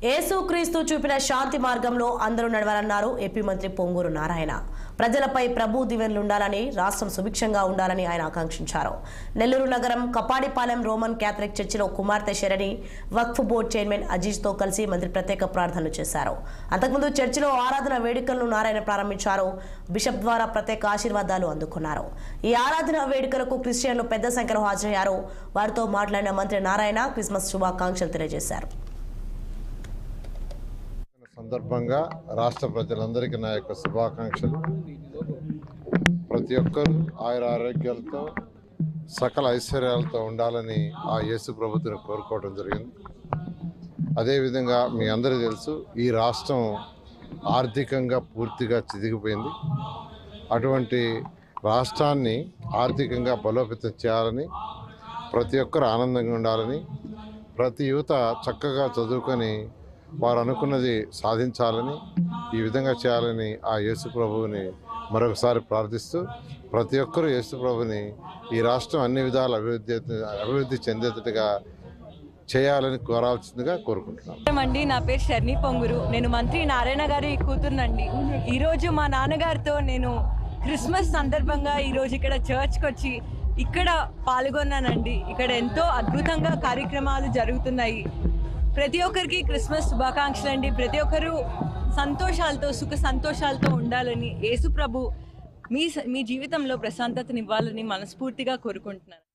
యేసుక్రీస్తు చూపిన శాంతి మార్గంలో అందరూ నడవాలన్నారు ఏపీ మంత్రి పొంగూరు నారాయణ. ప్రజలపై ప్రభు దీవెనలు ఉండాలని, రాష్ట్రం సుభిక్షంగా ఉండాలని ఆయన ఆకాంక్షించారు. నెల్లూరు నగరం కపాడిపాలెం రోమన్ క్యాథలిక్ చర్చిలో కుమార్తె శరణి వక్ఫ్ బోర్డు చైర్మన్ అజీజ్తో కలిసి మంత్రి ప్రత్యేక ప్రార్థనలు చేశారు. అంతకుముందు చర్చిలో ఆరాధన వేడుకలను నారాయణ ప్రారంభించారు. బిషప్ ద్వారా ప్రత్యేక ఆశీర్వాదాలు అందుకున్నారు. ఈ ఆరాధన వేడుకలకు క్రిస్టియన్లు పెద్ద సంఖ్యలో హాజరయ్యారు. వారితో మాట్లాడిన మంత్రి నారాయణ క్రిస్మస్ శుభాకాంక్షలు తెలియజేశారు. సందర్భంగా రాష్ట్ర ప్రజలందరికీ నా యొక్క శుభాకాంక్షలు. ప్రతి ఒక్కరూ ఆరోగ్యాలతో సకల ఐశ్వర్యాలతో ఉండాలని ఆ యేసు ప్రభువుని కోరుకోవడం జరిగింది. అదేవిధంగా మీ అందరికీ తెలుసు, ఈ రాష్ట్రం ఆర్థికంగా పూర్తిగా చిదిగిపోయింది. అటువంటి రాష్ట్రాన్ని ఆర్థికంగా బలోపేతం చేయాలని, ప్రతి ఒక్కరు ఆనందంగా ఉండాలని, ప్రతి యువత చక్కగా చదువుకొని వారు అనుకున్నది సాధించాలని, ఈ విధంగా చేయాలని ఆ యేసు ప్రభువుని మరొకసారి ప్రార్థిస్తూ, ప్రతి ఒక్కరూ యేసు ప్రభుని ఈ రాష్ట్రం అన్ని విధాల అభివృద్ధి చెందేటట్టుగా చేయాలని కోరాల్సిందిగా కోరుకుంటున్నాను. నా పేరు శరణి పొంగురు. నేను మంత్రి నారాయణ గారి కూతురునండి. ఈరోజు మా నాన్నగారితో నేను క్రిస్మస్ సందర్భంగా ఈరోజు ఇక్కడ చర్చ్కి వచ్చి ఇక్కడ పాల్గొన్నానండి. ఇక్కడ ఎంతో అద్భుతంగా కార్యక్రమాలు జరుగుతున్నాయి. ప్రతి ఒక్కరికి క్రిస్మస్ శుభాకాంక్షలు అండి. ప్రతి ఒక్కరూ సంతోషాలతో సుఖ సంతోషాలతో ఉండాలని, యేసు ప్రభు మీ జీవితంలో ప్రశాంతతనివ్వాలని మనస్ఫూర్తిగా కోరుకుంటున్నాను.